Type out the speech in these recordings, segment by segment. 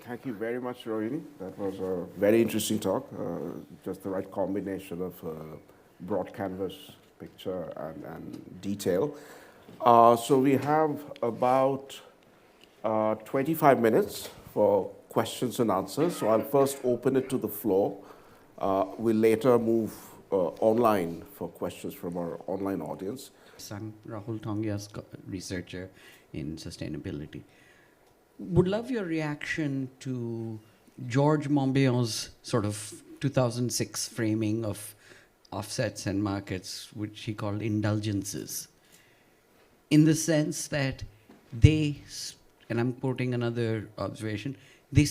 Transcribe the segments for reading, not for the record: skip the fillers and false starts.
Thank you very much, Rohini. That was a very interesting talk. Just the right combination of broad canvas picture and detail. So we have about 25 minutes for questions and answers. So I'll first open it to the floor. We'll later move online for questions from our online audience. I'm Rahul Thongia's researcher in sustainability. Would love your reaction to George Monbiot's sort of 2006 framing of offsets and markets, which he called indulgences, in the sense that they, and I'm quoting another observation, they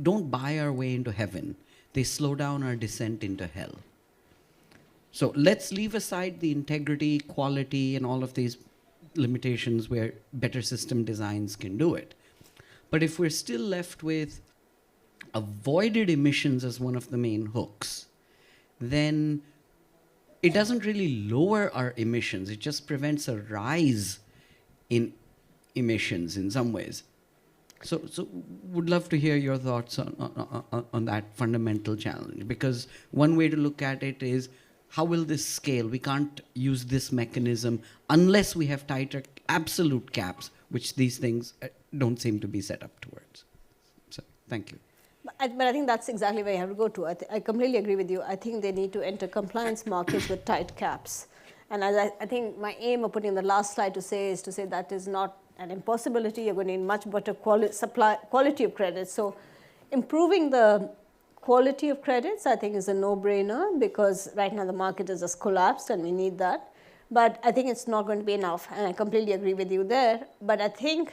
don't buy our way into heaven. They slow down our descent into hell. So let's leave aside the integrity, quality, and all of these limitations where better system designs can do it. But if we're still left with avoided emissions as one of the main hooks, then it doesn't really lower our emissions. It just prevents a rise in emissions in some ways. So would love to hear your thoughts on that fundamental challenge, because one way to look at it is, how will this scale? We can't use this mechanism unless we have tighter absolute caps, which these things don't seem to be set up towards. So, thank you. But I think that's exactly where you have to go to. I completely agree with you. I think they need to enter compliance markets with tight caps. And as I think my aim of putting the last slide to say is to say that is not an impossibility. You're going to need much better quality of credit. So improving the quality of credits, I think, is a no-brainer, because right now the market has just collapsed and we need that. But I think it's not going to be enough, and I completely agree with you there. But I think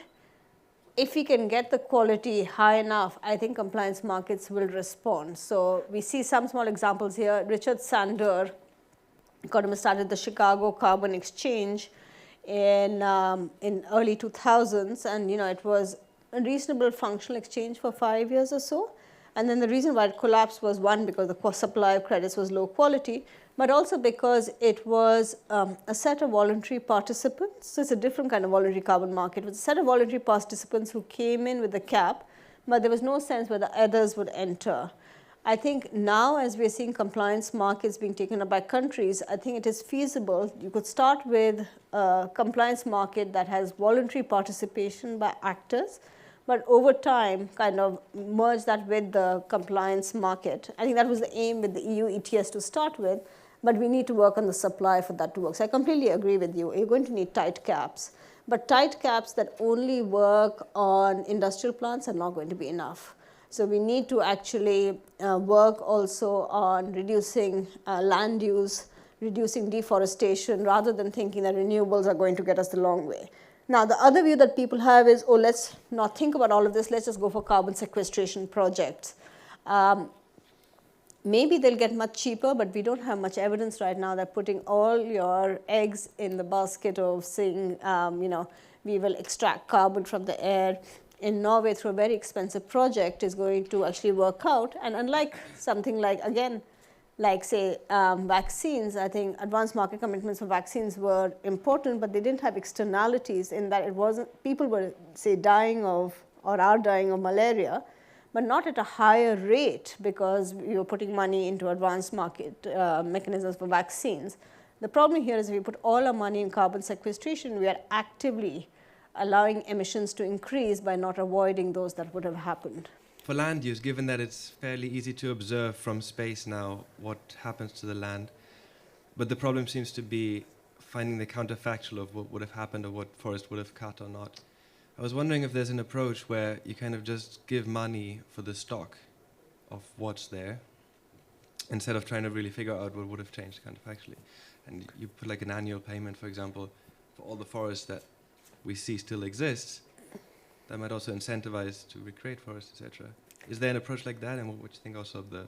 if we can get the quality high enough, I think compliance markets will respond. So we see some small examples here. Richard Sander, economist, started the Chicago Carbon Exchange in early 2000s, and it was a reasonable functional exchange for 5 years or so. And then the reason why it collapsed was, one, because the supply of credits was low quality, but also because it was a set of voluntary participants. So it's a different kind of voluntary carbon market. It was a set of voluntary participants who came in with a cap, but there was no sense where the others would enter. I think now, as we are seeing compliance markets being taken up by countries, I think it is feasible. You could start with a compliance market that has voluntary participation by actors, but over time kind of merge that with the compliance market. I think that was the aim with the EU ETS to start with, but we need to work on the supply for that to work. So I completely agree with you. You're going to need tight caps, but tight caps that only work on industrial plants are not going to be enough. So we need to actually work also on reducing land use, reducing deforestation, rather than thinking that renewables are going to get us the long way. Now, the other view that people have is, oh, let's not think about all of this, let's just go for carbon sequestration projects. Maybe they'll get much cheaper, but we don't have much evidence right now that putting all your eggs in the basket of saying, we will extract carbon from the air in Norway through a very expensive project is going to actually work out. And unlike something like, again, like say vaccines, I think advanced market commitments for vaccines were important, but they didn't have externalities in that it wasn't, people were say dying of or are dying of malaria, but not at a higher rate because you're putting money into advanced market mechanisms for vaccines. The problem here is if we put all our money in carbon sequestration, we are actively allowing emissions to increase by not avoiding those that would have happened. For land use, given that it's fairly easy to observe from space now what happens to the land, but the problem seems to be finding the counterfactual of what would have happened or what forest would have cut or not. I was wondering if there's an approach where you kind of just give money for the stock of what's there instead of trying to really figure out what would have changed counterfactually. And you put like an annual payment, for example, for all the forests that we see still exists. That might also incentivize to recreate forests, etc. Is there an approach like that, and what do you think also of the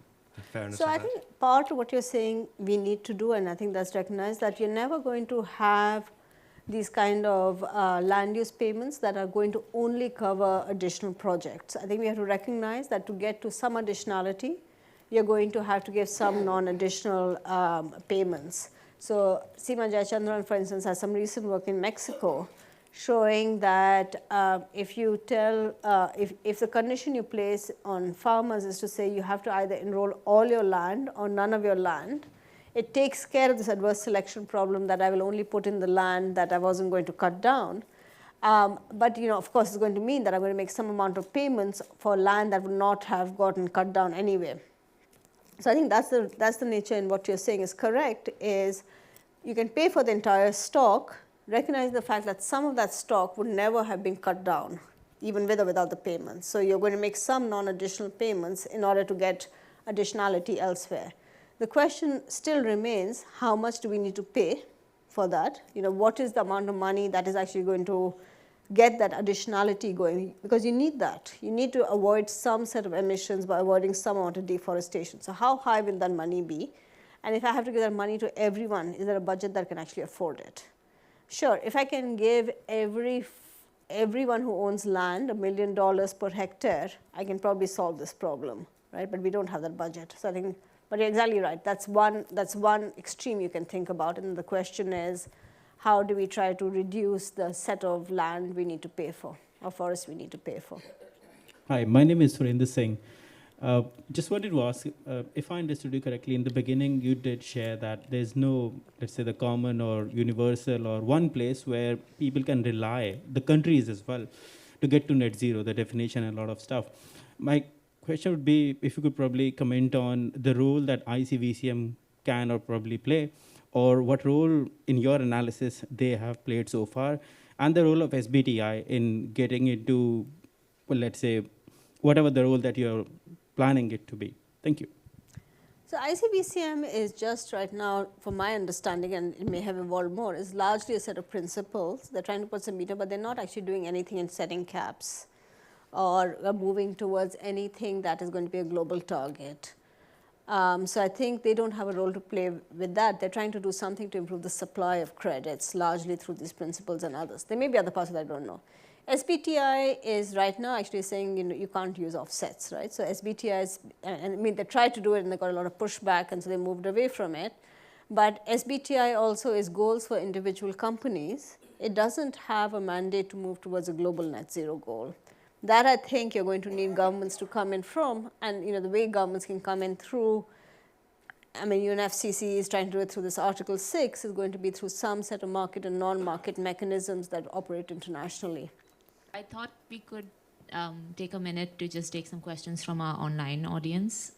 fairness of that? So I think part of what you're saying we need to do, and I think that's recognized, that you're never going to have these kind of land use payments that are going to only cover additional projects. I think we have to recognize that to get to some additionality, you're going to have to give some non-additional payments. So Seema Jayachandran, for instance, has some recent work in Mexico showing that if you tell, if the condition you place on farmers is to say you have to either enroll all your land or none of your land, it takes care of this adverse selection problem that I will only put in the land that I wasn't going to cut down. But of course, it's going to mean that I'm going to make some amount of payments for land that would not have gotten cut down anyway. So I think that's the nature in what you're saying is correct, is you can pay for the entire stock, recognize the fact that some of that stock would never have been cut down, even with or without the payments. So you're going to make some non-additional payments in order to get additionality elsewhere. The question still remains, how much do we need to pay for that? What is the amount of money that is actually going to get that additionality going? Because you need that. You need to avoid some set of emissions by avoiding some amount of deforestation. So how high will that money be? And if I have to give that money to everyone, is there a budget that can actually afford it? Sure, if I can give everyone who owns land $1 million per hectare, I can probably solve this problem, right? But we don't have that budget. So I think, but you're exactly right. That's one extreme you can think about. And the question is, how do we try to reduce the set of land we need to pay for, or forests we need to pay for? Hi, my name is Surinder Singh. Just wanted to ask, if I understood you correctly, in the beginning you did share that there's no, let's say, the common or universal or one place where people can rely, the countries as well, to get to net zero, the definition and a lot of stuff. My question would be if you could probably comment on the role that ICVCM can or probably play, or what role in your analysis they have played so far, and the role of SBTI in getting it to, well, let's say, whatever the role that you're planning it to be. Thank you. So ICVCM is just right now, from my understanding, and it may have evolved more, is largely a set of principles. They're trying to put some meter, but they're not actually doing anything in setting caps or moving towards anything that is going to be a global target. So I think they don't have a role to play with that. They're trying to do something to improve the supply of credits, largely through these principles and others. There may be other parts that I don't know. SBTI is right now actually saying you can't use offsets, right? So SBTI is, and I mean they tried to do it and they got a lot of pushback and so they moved away from it. But SBTI also is goals for individual companies. It doesn't have a mandate to move towards a global net zero goal. That I think you're going to need governments to come in from, and the way governments can come in through, I mean UNFCCC is trying to do it through this Article 6, is going to be through some set of market and non-market mechanisms that operate internationally. I thought we could take a minute to just take some questions from our online audience.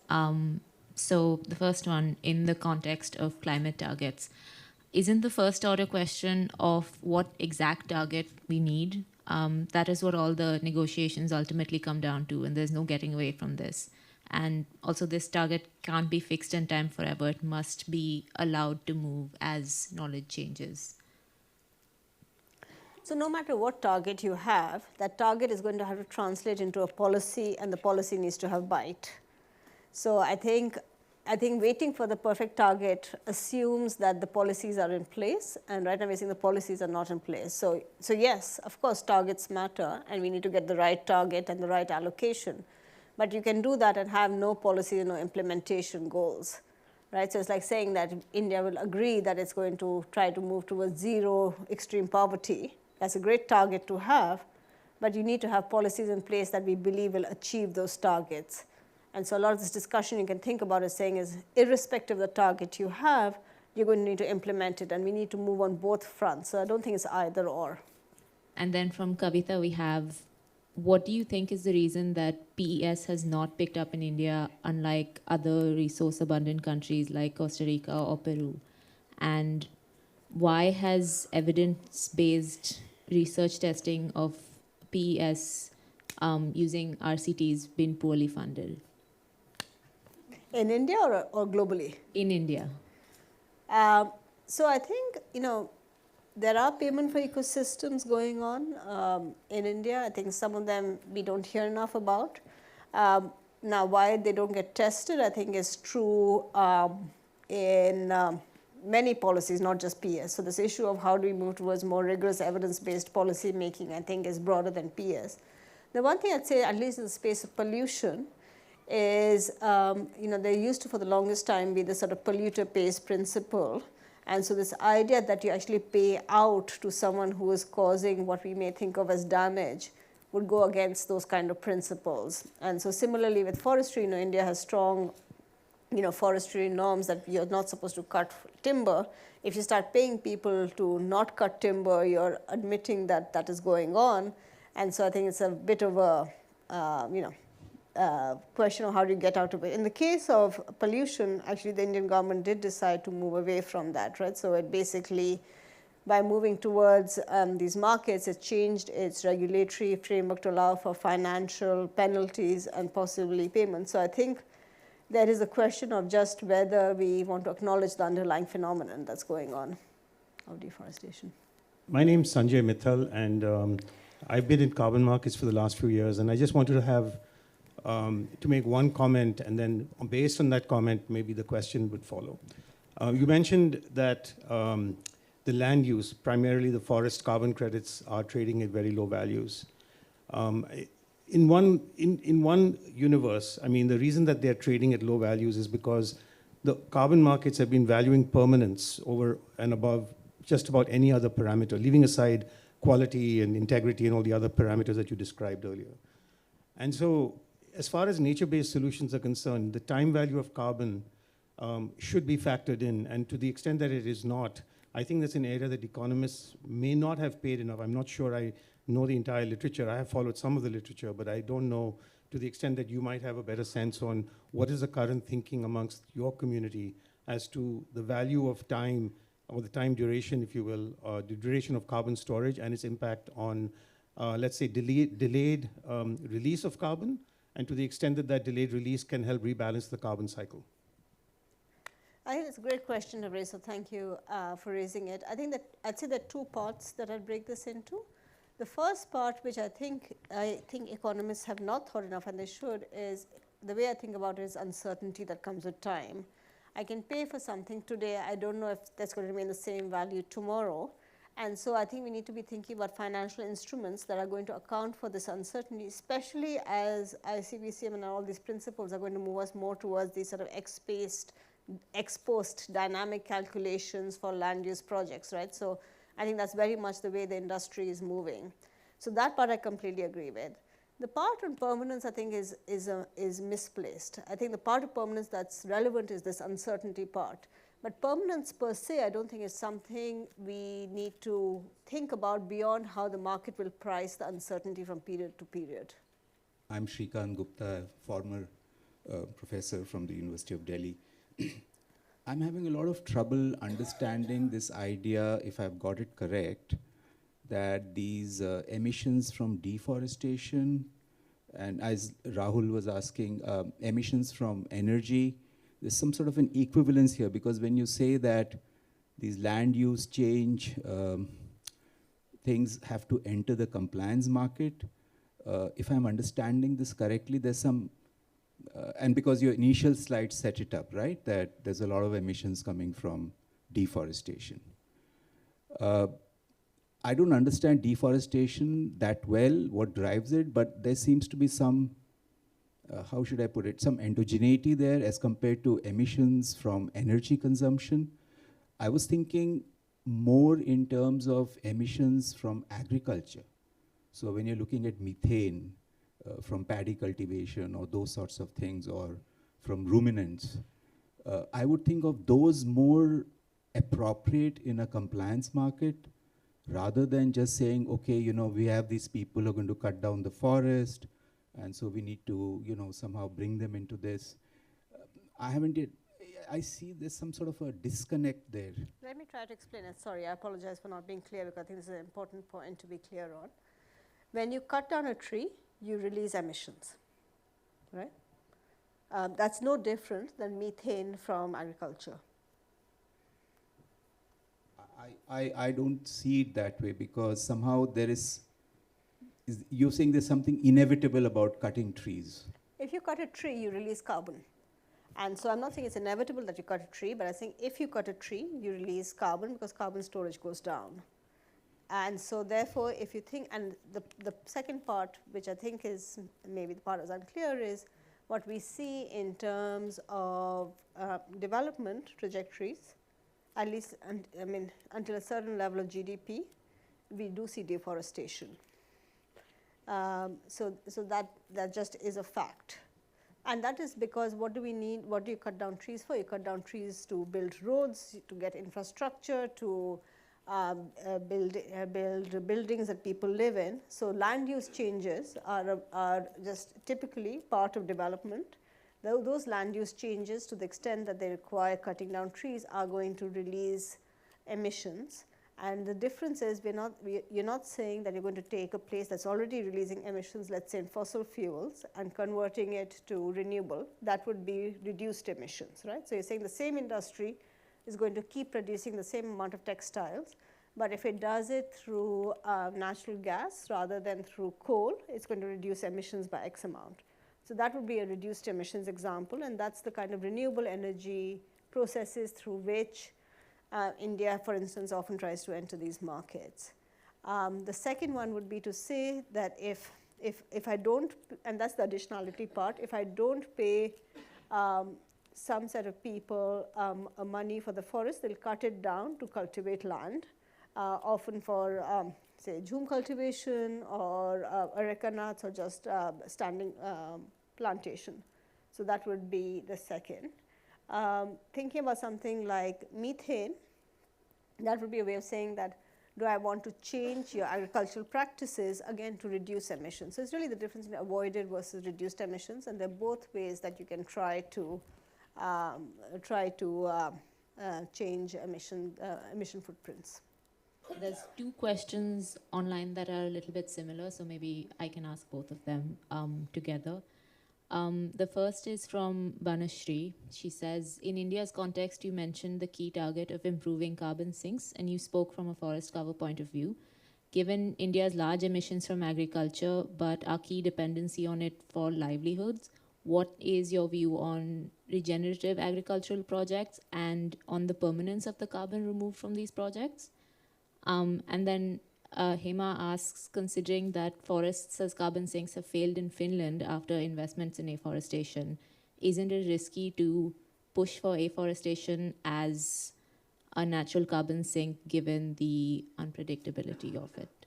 So the first one, in the context of climate targets, isn't the first order question of what exact target we need? That is what all the negotiations ultimately come down to, and there's no getting away from this. And also this target can't be fixed in time forever. It must be allowed to move as knowledge changes. So no matter what target you have, that target is going to have to translate into a policy, and the policy needs to have bite. So I think waiting for the perfect target assumes that the policies are in place, and right now we're seeing the policies are not in place. So yes, of course, targets matter, and we need to get the right target and the right allocation. But you can do that and have no policy and no implementation goals, right? So it's like saying that India will agree that it's going to try to move towards zero extreme poverty. That's a great target to have, but you need to have policies in place that we believe will achieve those targets. And so a lot of this discussion you can think about is saying is, irrespective of the target you have, you're going to need to implement it, and we need to move on both fronts. So I don't think it's either or. And then from Kavita, we have, what do you think is the reason that PES has not picked up in India, unlike other resource-abundant countries like Costa Rica or Peru? And why has evidence-based research testing of PES using RCTs been poorly funded? In India or globally? In India. So I think, there are payment for ecosystems going on in India. I think some of them we don't hear enough about. Now, why they don't get tested, I think is true in many policies, not just PS. So this issue of how do we move towards more rigorous evidence-based policy making, I think, is broader than PS. The one thing I'd say, at least in the space of pollution, is there used to, for the longest time, be this sort of polluter pays principle. And so this idea that you actually pay out to someone who is causing what we may think of as damage would go against those kind of principles. And so similarly with forestry, India has strong forestry norms that you're not supposed to cut timber. If you start paying people to not cut timber, you're admitting that that is going on. And so I think it's a bit of a, question of how do you get out of it. In the case of pollution, actually the Indian government did decide to move away from that, right? So it basically, by moving towards these markets, it changed its regulatory framework to allow for financial penalties and possibly payments. So I think there is a question of just whether we want to acknowledge the underlying phenomenon that's going on of deforestation. My name's Sanjay Mithal, and I've been in carbon markets for the last few years, and I just wanted to have to make one comment, and then based on that comment, maybe the question would follow. You mentioned that the land use, primarily the forest carbon credits, are trading at very low values. In one universe, I mean, the reason that they're trading at low values is because the carbon markets have been valuing permanence over and above just about any other parameter, leaving aside quality and integrity and all the other parameters that you described earlier. And so, as far as nature-based solutions are concerned, the time value of carbon should be factored in, and to the extent that it is not, I think that's an area that economists may not have paid enough. I'm not sure I know the entire literature. I have followed some of the literature, but I don't know to the extent that you might have a better sense on what is the current thinking amongst your community as to the value of time, or the time duration, if you will, the duration of carbon storage and its impact on, let's say, delayed release of carbon, and to the extent that that delayed release can help rebalance the carbon cycle. I think it's a great question to raise, so thank you for raising it. I think that I'd say there are two parts that I'd break this into. The first part, which I think economists have not thought enough, and they should, is the way I think about it is uncertainty that comes with time. I can pay for something today. I don't know if that's going to remain the same value tomorrow. And so I think we need to be thinking about financial instruments that are going to account for this uncertainty, especially as ICVCM and all these principles are going to move us more towards these sort of ex-post dynamic calculations for land use projects, right? So I think that's very much the way the industry is moving. So that part I completely agree with. The part on permanence, I think, is misplaced. I think the part of permanence that's relevant is this uncertainty part. But permanence per se, I don't think is something we need to think about beyond how the market will price the uncertainty from period to period. I'm Shrikant Gupta, former professor from the University of Delhi. I'm having a lot of trouble understanding this idea, if I've got it correct, that these emissions from deforestation, and as Rahul was asking, emissions from energy, there's some sort of an equivalence here, because when you say that these land use change things have to enter the compliance market, if I'm understanding this correctly, there's some, and because your initial slide set it up, right, that there's a lot of emissions coming from deforestation. I don't understand deforestation that well, what drives it, but there seems to be some, how should I put it, some endogeneity there as compared to emissions from energy consumption. I was thinking more in terms of emissions from agriculture. So when you're looking at methane from paddy cultivation or those sorts of things, or from ruminants, I would think of those more appropriate in a compliance market, rather than just saying, okay, you know, we have these people who are going to cut down the forest, and so we need to, you know, somehow bring them into this. I see there's some sort of a disconnect there. Let me try to explain it. Sorry, I apologize for not being clear, because I think this is an important point to be clear on. When you cut down a tree, you release emissions, right? That's no different than methane from agriculture. I don't see it that way, because somehow there is you're saying there's something inevitable about cutting trees. If you cut a tree, you release carbon. And so I'm not saying it's inevitable that you cut a tree, but I think if you cut a tree, you release carbon, because carbon storage goes down. And so therefore, if you think, and the second part, which I think is maybe the part that's unclear, is what we see in terms of development trajectories at least, until a certain level of GDP, we do see deforestation. So that just is a fact. And that is because what do we need? What do you cut down trees for? You cut down trees to build roads, to get infrastructure, to build buildings that people live in. So land use changes are just typically part of development. Those land use changes, to the extent that they require cutting down trees, are going to release emissions. And the difference is, you're not saying that you're going to take a place that's already releasing emissions, let's say in fossil fuels, and converting it to renewable. That would be reduced emissions, right? So you're saying the same industry is going to keep producing the same amount of textiles, but if it does it through natural gas rather than through coal, it's going to reduce emissions by X amount. So that would be a reduced emissions example, and that's the kind of renewable energy processes through which India, for instance, often tries to enter these markets. The second one would be to say that if I don't, and that's the additionality part, if I don't pay some set of people money for the forest, they'll cut it down to cultivate land, often for say jhum cultivation or areca nuts, or just standing plantation. So that would be the second. Thinking about something like methane, that would be a way of saying that, do I want to change your agricultural practices again to reduce emissions? So it's really the difference in avoided versus reduced emissions, and they're both ways that you can try to change emission footprints. There's two questions online that are a little bit similar, so maybe I can ask both of them together. The first is from Banashri. She says, in India's context, you mentioned the key target of improving carbon sinks, and you spoke from a forest cover point of view. Given India's large emissions from agriculture, but our key dependency on it for livelihoods, what is your view on regenerative agricultural projects and on the permanence of the carbon removed from these projects? And then Hema asks, considering that forests as carbon sinks have failed in Finland after investments in afforestation, isn't it risky to push for afforestation as a natural carbon sink given the unpredictability of it?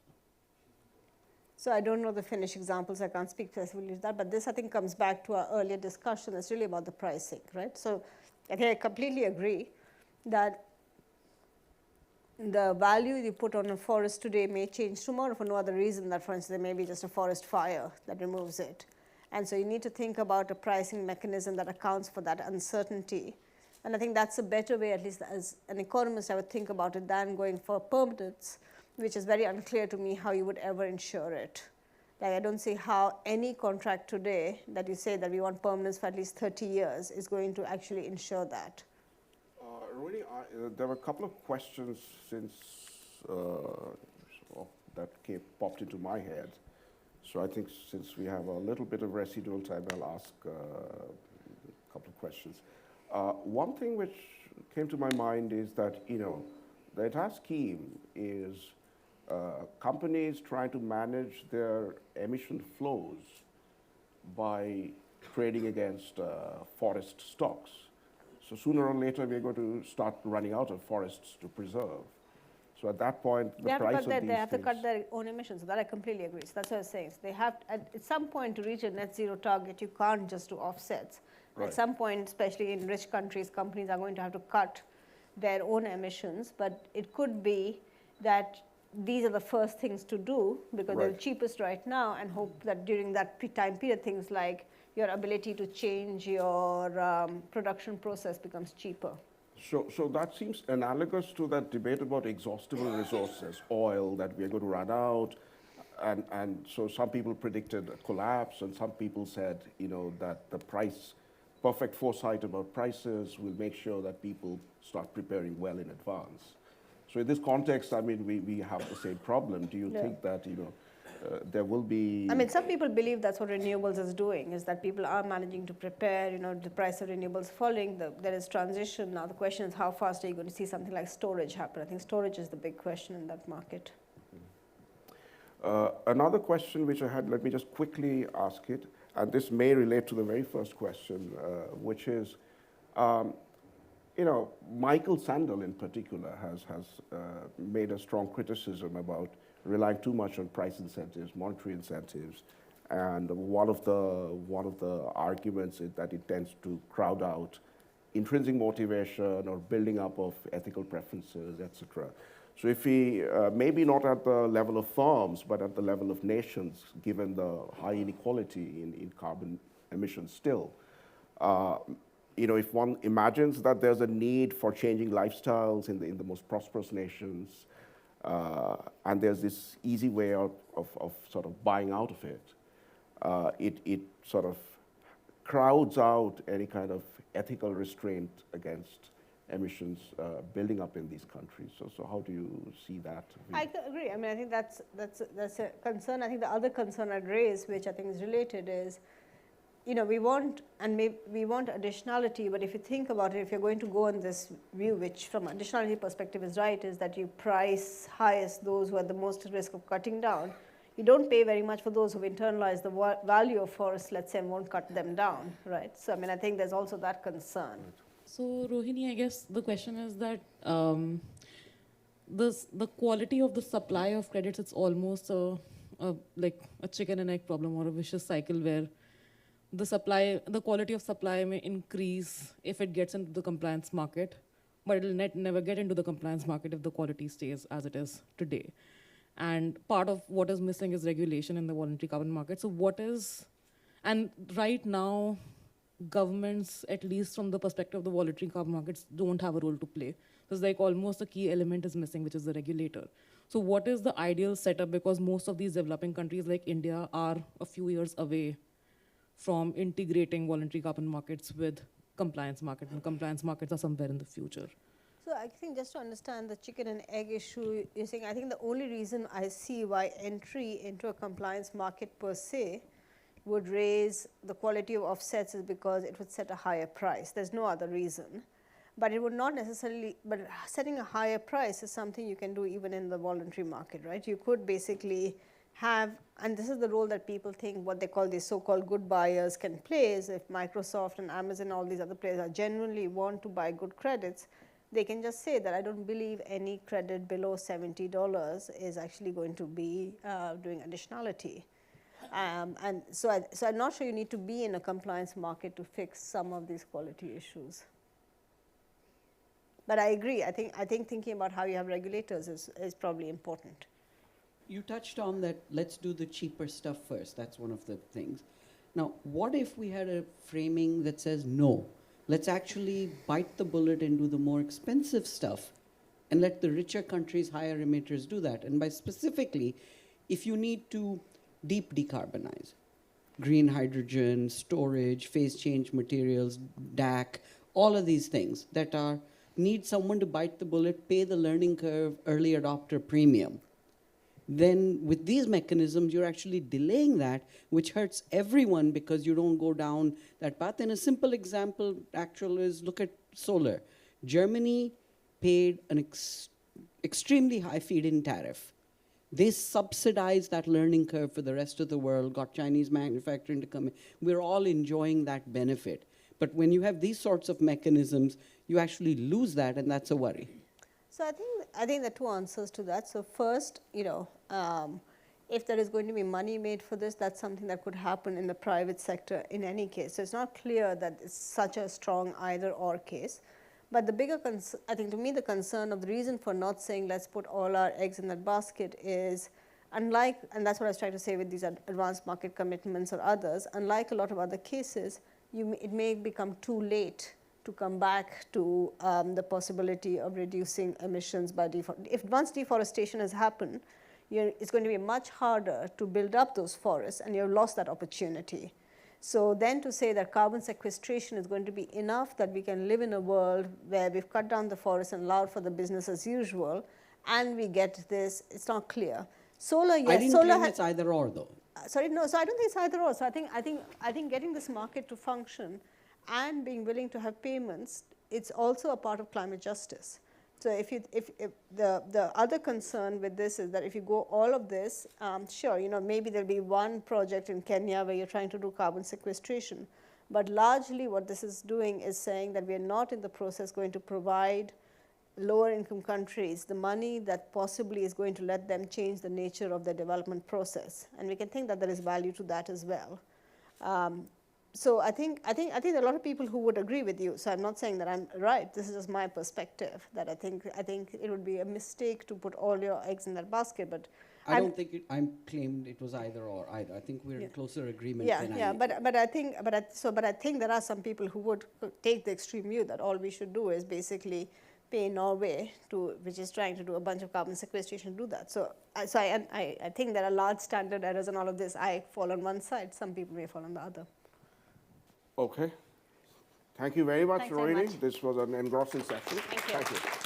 So I don't know the Finnish examples, I can't speak specifically to that, but this I think comes back to our earlier discussion. It's really about the pricing, right? So I think I completely agree that the value you put on a forest today may change tomorrow for no other reason that, for instance, there may be just a forest fire that removes it. And so you need to think about a pricing mechanism that accounts for that uncertainty. And I think that's a better way, at least as an economist, I would think about it, than going for permanence, which is very unclear to me how you would ever insure it. Like, I don't see how any contract today that you say that we want permanence for at least 30 years is going to actually ensure that. Rohini, there were a couple of questions that popped into my head. So I think since we have a little bit of residual time, I'll ask a couple of questions. One thing which came to my mind is that, the entire scheme is companies trying to manage their emission flows by trading against forest stocks. So sooner or later, we're going to start running out of forests to preserve. So at that point, the price of these they have to cut their own emissions. So that I completely agree. So that's what I was saying. So they have, at some point, to reach a net zero target, you can't just do offsets. Right. At some point, especially in rich countries, companies are going to have to cut their own emissions. But it could be that these are the first things to do because they're the cheapest right now, and hope that during that time period, things like your ability to change your production process becomes cheaper. So that seems analogous to that debate about exhaustible resources, oil, that we're going to run out. And so some people predicted a collapse, and some people said, that the price, perfect foresight about prices will make sure that people start preparing well in advance. So in this context, we have the same problem. Do you think that, there will be... some people believe that's what renewables is doing, is that people are managing to prepare, the price of renewables falling, there is transition. Now the question is, how fast are you going to see something like storage happen? I think storage is the big question in that market. Another question which I had, let me just quickly ask it, and this may relate to the very first question, which is, You know, Michael Sandel in particular has made a strong criticism about relying too much on price incentives, monetary incentives, and one of the arguments is that it tends to crowd out intrinsic motivation or building up of ethical preferences, etc. So if we, maybe not at the level of firms, but at the level of nations, given the high inequality in carbon emissions still, you know, if one imagines that there's a need for changing lifestyles in the most prosperous nations, and there's this easy way of sort of buying out of it, it sort of crowds out any kind of ethical restraint against emissions building up in these countries. So how do you see that? I agree. I mean, I think that's a concern. I think the other concern I'd raise, which I think is related, is, you know, we want additionality, but if you think about it, if you're going to go on this view, which from an additionality perspective is right, is that you price highest those who are the most at risk of cutting down. You don't pay very much for those who've internalized the value of forests, let's say, and won't cut them down, right? So, I mean, I think there's also that concern. So, Rohini, I guess the question is that the quality of the supply of credits, it's almost like a chicken and egg problem or a vicious cycle where the quality of supply may increase if it gets into the compliance market, but it'll never get into the compliance market if the quality stays as it is today. And part of what is missing is regulation in the voluntary carbon market. So and right now, governments, at least from the perspective of the voluntary carbon markets, don't have a role to play. There's like almost a key element is missing, which is the regulator. So what is the ideal setup? Because most of these developing countries like India are a few years away from integrating voluntary carbon markets with compliance market, and compliance markets are somewhere in the future. So I think just to understand the chicken and egg issue, you're saying, I think the only reason I see why entry into a compliance market per se would raise the quality of offsets is because it would set a higher price. There's no other reason. But it would not necessarily, but setting a higher price is something you can do even in the voluntary market, right? You could basically have, and this is the role that people think what they call the so-called good buyers can play, is if Microsoft and Amazon and all these other players are genuinely want to buy good credits, they can just say that I don't believe any credit below $70 is actually going to be doing additionality. And so I'm not sure you need to be in a compliance market to fix some of these quality issues. But I agree. I think thinking about how you have regulators is probably important. You touched on that, let's do the cheaper stuff first. That's one of the things. Now, what if we had a framing that says, no, let's actually bite the bullet and do the more expensive stuff and let the richer countries, higher emitters do that. And by specifically, if you need to deep decarbonize, green hydrogen, storage, phase change materials, DAC, all of these things that need someone to bite the bullet, pay the learning curve, early adopter premium. Then with these mechanisms, you're actually delaying that, which hurts everyone because you don't go down that path. And a simple example actually is look at solar. Germany paid an extremely high feed-in tariff. They subsidized that learning curve for the rest of the world, got Chinese manufacturing to come in. We're all enjoying that benefit. But when you have these sorts of mechanisms, you actually lose that, and that's a worry. So I think there are two answers to that. So first, you know, if there is going to be money made for this, that's something that could happen in the private sector in any case. So it's not clear that it's such a strong either or case. But the bigger concern, I think to me the concern of the reason for not saying let's put all our eggs in that basket is, unlike, and that's what I was trying to say with these advanced market commitments or others, unlike a lot of other cases, it may become too late to come back to the possibility of reducing emissions by if once deforestation has happened, it's going to be much harder to build up those forests, and you've lost that opportunity. So then to say that carbon sequestration is going to be enough that we can live in a world where we've cut down the forest and allowed for the business as usual, and we get this, it's not clear. Solar, yes. I didn't claim it's either or though. Sorry, no, so I don't think it's either or. So I think getting this market to function and being willing to have payments, it's also a part of climate justice. So if the other concern with this is that if you go all of this, sure, you know, maybe there'll be one project in Kenya where you're trying to do carbon sequestration, But largely what this is doing is saying that we are not in the process going to provide lower income countries the money that possibly is going to let them change the nature of their development process. And we can think that there is value to that as well. So I think there are a lot of people who would agree with you. So I'm not saying that I'm right. This is just my perspective, that I think it would be a mistake to put all your eggs in that basket. But I don't think I claimed it was either or either. I think we're in closer agreement than but I think there are some people who would take the extreme view that all we should do is basically pay Norway which is trying to do a bunch of carbon sequestration, to do that. So I think there are large standard errors in all of this. I fall on one side. Some people may fall on the other. Okay. Thank you very much, Thanks very Rohini. much. This was an engrossing session. Thank you. Thank you.